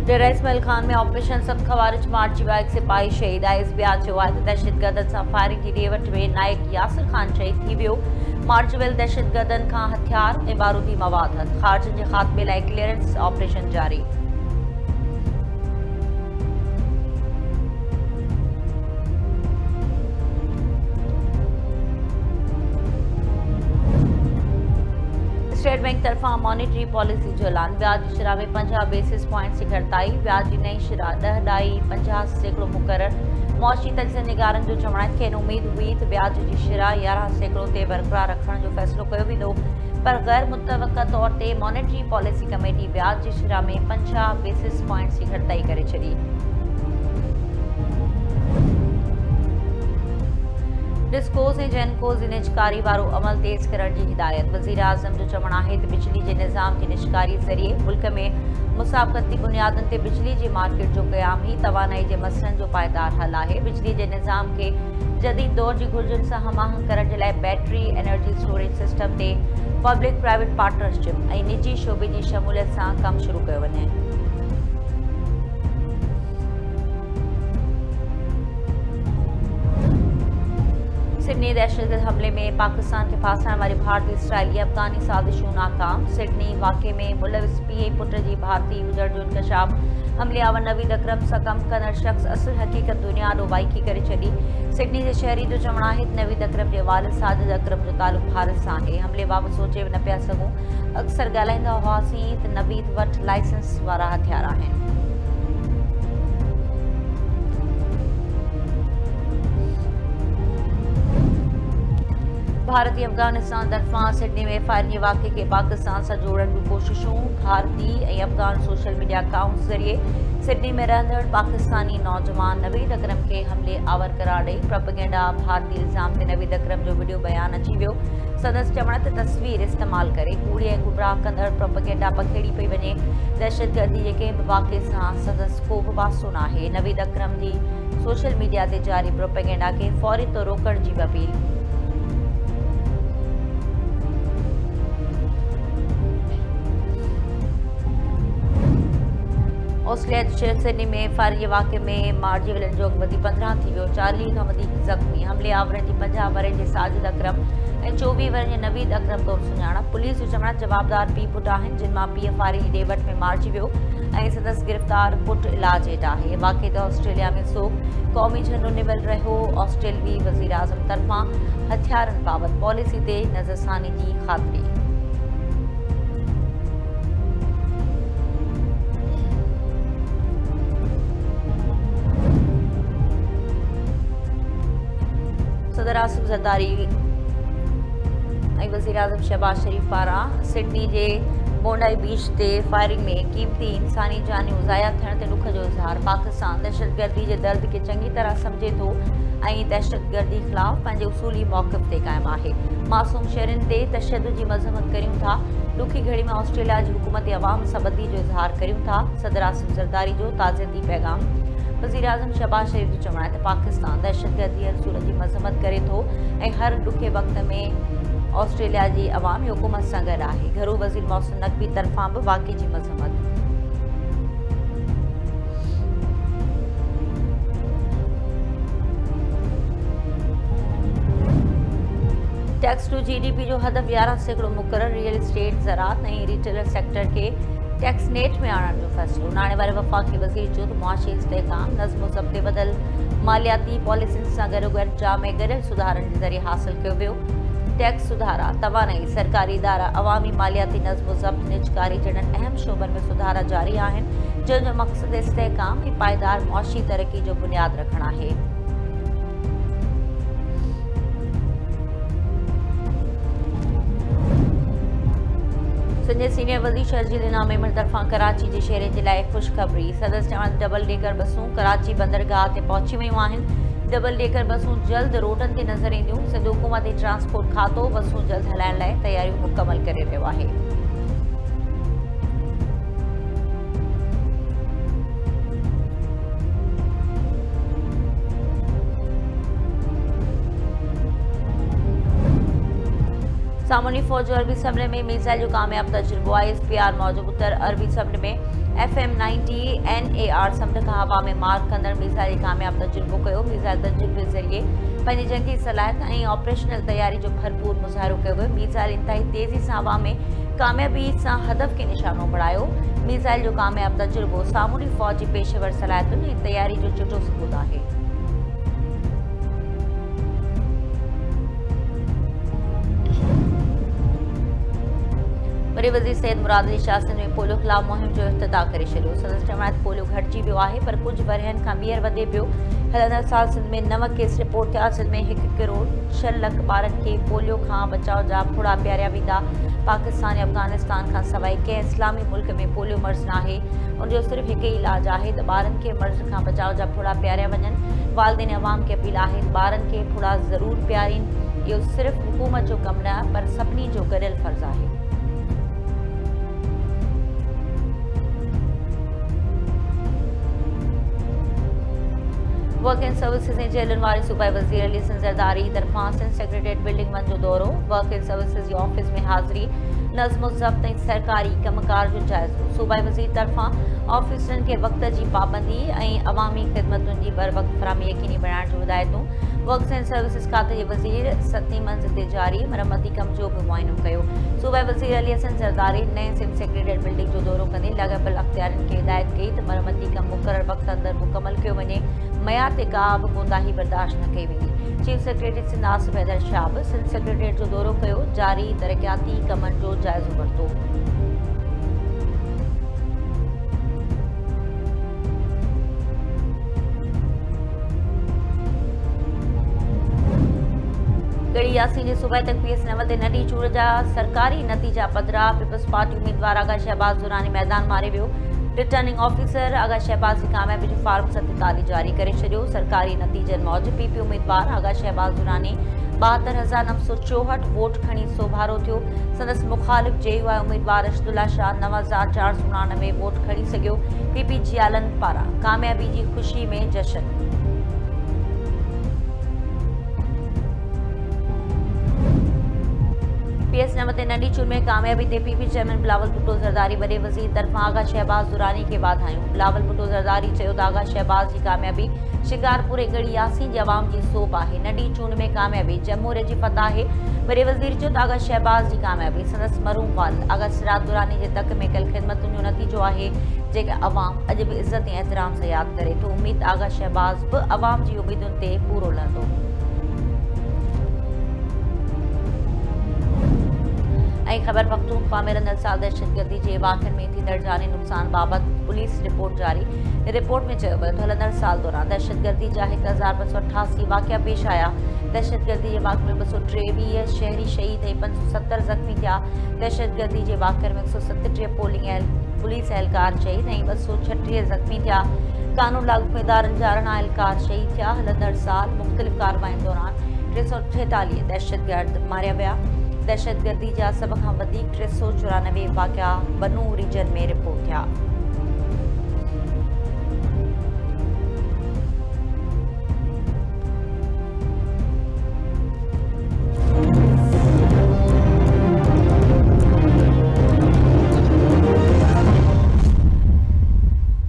डेरा इस्माइल खान में ऑपरेशन सत खवारिज मार्ची बाइक सिपाही शहीद ISB आज दहशतगर्दन सां फायरिंग जी ॾेवट में नायक यासिर खान शहीद थी वियो। मार्चवेल दहशतगर्दन खां हथियार ऐं बारूदी मवाद हथ ख़ारजनि जे ख़ात्मे लाइ क्लीयरेंस ऑपरेशन जारी। स्टेट बैंक तरफां मॉनेटरी पॉलिसी जो ऐलान। ब्याज जी शरह में 50 बेसिस पॉइंट्स की घटिताई। ब्याज जी नई शरह 10.50% मुक़रर। मौशी तजज़ियातनिगारनि जो चवणु आहे त खेनि उमेद हुई त ब्याज जी शरह 11% ते बरक़रार रखण जो फ़ैसिलो कयो वेंदो, पर गैर मुतवक़ा तौर ते मॉनेटरी पॉलिसी कमेटी ब्याज जी शरह में 50 बेसिस पॉइंट्स की घटिताई करे छॾी। डिस्कोज़ ऐं जेनकोज़ जी निजकारी वारो अमल तेज़ करण जी हिदायत। वज़ीर आज़म जो चवणु आहे त बिजली जे निज़ाम जी निजकारी ज़रिए मुल्क में मुसाफ़ती बुनियादुनि ते बिजली जी मार्केट जो क़याम ई तवानाई जे मसइलनि जो पायदार हल आहे। बिजली जे निज़ाम खे जदीद दौर जी घुरिजुनि सां हमआहंग करण जे लाइ बैटरी एनर्जी स्टोरेज सिस्टम ते पब्लिक प्राइवेट पार्टनरशिप ऐं निजी शोबे जी शमूलियत सां कमु शुरू कयो वञे। सिडनी दहशतगर्द हमले में पाकिस्तान के फासण वारी भारतीय इसराइली अफ़गानी साज़िशूं नाकाम। सिडनी वाक़े में मुलविस पीउ पुट जी भारतीय हुजण जो इंकशाफ। हमलेआवर नवीद अकरम सां कमु कंदड़ शख़्स असुल हक़ीक़त दुनिया ॾों वाइकी करे छॾी। सिडनी जे शहरी जो चवणु आहे त नवीद अकरम जे वालिद साजिद अकरम जो तालुक़ु भारत सां आहे। हमले बाबति सोचे न पिया सघूं। अक्सर ॻाल्हाईंदा हुआसीं त नवीद वटि लाइसेंस वारा हथियार आहिनि। भारतीय अफ़गानिस्तान तरफ़ां सिडनी में फायरिंग जे वाक़े के पाकिस्तान सां जोड़ण जूं कोशिशूं। भारतीय ऐं अफ़गान सोशल मीडिया अकाउंट्स ज़रिए सिडनी में रहंदड़ पाकिस्तानी नौजवान नवीद अकरम खे हमले आवर करार ॾेई प्रोपेगेंडा भारतीय इल्ज़ाम ते नवीद अकरम जो वीडियो बयान अची वियो। संदसि चवण ते तस्वीर इस्तेमाल करे कूड़े ऐं गुमराह कंदड़ प्रोपेगेंडा पखेड़ी पई वञे। दहशतगर्दी जे कंहिं बि वाक़े सां संदसि को बि वास्तो न आहे। नवीद अकरम जी सोशल मीडिया ते जारी प्रोपेगेंडा खे फौरी तौर रोकण जी बि अपील। ऑस्ट्रेलिया जे शहर सिडनी में फायरिंग जे वाक़े में मारिजी वियलनि जो अघु वधी 15 थी वियो। 40 खां वधीक ज़ख़्मी। हमले आवरनि जी 50 वरनि जे साजिद अकरम ऐं 24 वरनि जे नवीद अकरम तौरु सुञाणप। पुलिस जो चवणु आहे जवाबदार पीउ पुटु आहिनि, जिन मां पीउ फायरिंग जी ॾेवट में मारिजी वियो ऐं संदसि गिरफ़्तार पुटु इलाज हेठि आहे। वाक़े ते ऑस्ट्रेलिया में सोग। क़ौमी झंडो निवल रहियो। ऑस्ट्रेलवी वज़ीर आज़म तरफ़ां हथियारनि बाबति पॉलिसी ते नज़रसानी जी ख़ातिरी। सदर आसिफ ज़रदारी ऐं वज़ीर आज़म शहबाज शरीफ़ पारां सिडनी जे बोंडाई बीच ते फायरिंग में क़ीमती इंसानी जानियूं ज़ाया थियण ते ॾुख जो इज़हार। पाकिस्तान दहशतगर्दी जे दर्द खे चङी तरह सम्झे थो ऐं दहशतगर्दी ख़िलाफ़ पंहिंजे उसूली मौक़िफ़ ते क़ाइमु आहे। मासूम शहरनि ते तशदुद जी मज़म्मत करियूं था। ॾुखी घड़ी में ऑस्ट्रेलिया जी हुकूमत अवाम सां ॿधी जो इज़हार करियूं था। सदर आसिफ ज़रदारी जो ताज़ियती पैगाम। वज़ीर आज़म शहबाज शरीफ़ जो चवणु आहे त पाकिस्तान दहशतगर्दी असूल जी मज़म्मत करे थो ऐं हर ॾुखे वक़्त में ऑस्ट्रेलिया जी अवामी हुकूमत सां गॾु आहे। घरू वज़ीर मोहसिन नक़वी तरफ़ां बि वाक़े जी मज़म्मत। टैक्स टू GDP जो हदफ़ 11% मुक़रर। रियल इस्टेट ज़राअत ऐं रिटेलर सेक्टर खे टैक्स नेट में आणण जो फ़ैसिलो। नाणे वारे वफ़ाक़ी वज़ीर चयो त मुआशी इस्तेहकाम नज़्म ज़ब्त बदल मालियाती पॉलिसियुनि सां गॾोगॾु जाम गॾियल सुधारनि जे ज़रिए हासिल कयो वियो। टैक्स सुधारा, तवानाई, सरकारी इदारा, अवामी मालियाती नज़्म ज़ब्त, निजकारी जहिड़नि अहम शोबनि में सुधारा जारी आहिनि, जंहिंजो मक़सदु इस्तेहकाम ऐं पाइदार मुआशी तरक़ी जो बुनियादु रखणु आहे। सिंध जे सीनियर वज़ीर शर्जील इनाम मेमण तरफ़ां कराची जे शहरनि जे लाइ ख़ुशख़बरी। संदसि चवण डबल डेकर बसूं कराची बंदरगाह ते पहुची वियूं आहिनि। डबल डेकर बसूं जल्द रोडनि ते नज़र ईंदियूं। सिंध हुकूमती ट्रांसपोर्ट खातो बसूं जल्द हलाइण लाइ तयारियूं मुकमल करे रहियो आहे। सामूनी फौज अरबी समुंड में मिसाइल जो कामयाब तजुर्बो ISPR मौजूद उत्तर अरबी समुंड में FM-90 NAR समुंड का हवा में मार कंदड़ मिसाइल कामयाब तजुर्बो कयो। मिसाइल तजुर्बे ज़रिए पंहिंजी जंगी सलाहियत ऐं ऑपरेशनल तैयारी जो भरपूर मुज़ाहिरो कयो वियो। मिसाइल इंतहाई तेज़ी सां हवा में कामयाबी सां हदफ खे निशानो बणायो। मिसाइल जो कामयाब तजुर्बो सामूनी फौज जी पेशेवर सलाहियतुनि ऐं तैयारी जो चिटो सबूत आहे। वरी वज़ीर सैयद मुराद अली शाह सिंध में पोलियो ख़िलाफ़ मुहिम जो इफ़्तिताह करे छॾियो। संदसि चवण पोलियो घटिजी वियो आहे पर कुझु वरहनि खां ॿीहर वधे पियो। हलंदड़ साल सिंध में 9 केस रिपोर्ट थिया। सिंध में 1 करोड़ 6 लख ॿारनि खे पोलियो खां बचाव जा फुड़ा पियारिया वेंदा। पाकिस्तान ऐं अफ़गानिस्तान खां सवाइ कंहिं इस्लामी मुल्क में पोलियो मर्ज़ न आहे। उनजो सिर्फ़ु हिकु ई इलाजु आहे त ॿारनि खे मर्ज़ खां बचाव जा फुड़ा पियारिया वञनि। वालिदैन अवाम खे अपील आहे ॿारनि खे फुड़ा ज़रूरु पियारीनि। इहो सिर्फ़ु हुकूमत जो कमु न पर सभिनी जो गॾियल फ़र्ज़ु आहे। वर्क एंड सर्विसेज ऐं जेलुनि वारे सूबाई वज़ीर अली हसन ज़रदारी तरफ़ां सिंध सेक्रेटेरिएट बिल्डिंग 1 जो दौरो। Work and services J office में हाज़िरी, नज़्म ज़ब्त ऐं सरकारी कमकार जो जाइज़ो। सूबाई वज़ीर तरफ़ां ऑफिसरनि खे वक़्त जी पाबंदी ऐं अवामी ख़िदमतुनि जी बर वक़्त फ़राहमी यकीनी बणाइण जूं हिदायतूं। वर्क्स एंड सर्विसेज खाते जे वज़ीर सती मंज़िल ते जारी मरम्मती कम जो बि मुआइनो कयो। सूबाई वज़ीर अली हसन ज़रदारी नए सिंध सेक्रेटेरिएट बिल्डिंग जो दौरो कंदे लाॻापियल अख़्तियारनि खे हिदायत कई त मरम्मती कम मुक़रर वक़्त अंदरि मुकमल कयो वञे। मयार ते का बि कोताही बर्दाश्त न कई वेंदी। चीफ सेक्रेटरी सिंध आसिफ हैदर शाह बि सिंध सेक्रेटेरिएट जो दौरो कयो। जारी तरक़ियाती कमनि जो जाइज़ो वरितो। गड़ी यासीन जे सूबाई तकवीस नव ते नंढी चूड़ जा सरकारी नतीजा पधिरा। पीपल्स पार्टी उम्मीदवार आगा शहबाज दुरानी मैदान मारे वियो। रिटर्निंग ऑफिसर आगा शहबाज जी कामयाबी जो फार्म 47 जारी करे छॾियो। सरकारी नतीजनि मौजूदु PP उम्मीदवार आगा शहबाज दुरानी 72,964 वोट खणी सोभारो थियो। संदसि मुख़ालिफ़ JUI उम्मीदवार अशदुल्ला शाह 9,499 वोट खणी सघियो। PP जियालनि पारां कामयाबी जी ख़ुशी में जशन। PS नव ते नंढी चूड़ में कामयाबी ते PP चेयरमैन बिलावल भुट्टो ज़रदारी वॾे वज़ीर तरफ़ां आगा शहबाज दुरानी खे वाधायूं। बिलावल भुट्टो ज़रदारी चयो त आगा शहबाज जी कामयाबी शिकारपुर ऐं गड़ी यासीन जे अवाम जी सोभ आहे। नंढी चूड़ में कामयाबी जमहूरियत जी फतह आहे। वॾे वज़ीर चयो त आगा शहबाज जी कामयाबी संदसि मरूम वाल आगा सिराज दुरानी जे तक में कयल ख़िदमतुनि जो नतीजो आहे जेके अवाम अॼु बि इज़त ऐं एहतराम सां यादि करे थो। उमीद आगा शहबाज बि अवाम जी उमीदुनि ते पूरो लहंदो। ऐं ख़बर पख्तूनख्वा में रंदड़ साल दहशतगर्दी जे वाक़िअनि में थींदड़ जानी नुक़सान बाबति पुलिस रिपोर्ट जारी। रिपोर्ट में चयो वियो त हलंदड़ साल दौरान दहशतगर्दी जा 1288 वाक़िआ पेश आया। दहशतगर्दी जे वाक़िए में 223 शहरी शहीद ऐं 570 ज़ख़्मी थिया। दहशतगर्दी जे वाक़िअनि में 137 पुलिस एहलकार शहीद ऐं 236 ज़ख़्मी थिया। कानून लागू इदारनि जा 18 एहलकार शहीद थिया। हलंदड़ साल मुख़्तलिफ़ कार्रवाइनि दौरान 346 दहशतगर्द मारिया विया। दहशतगर्दी जा सभ खां वधीक 394 वाक़िआ बनू रीजन में रिपोर्ट थिया।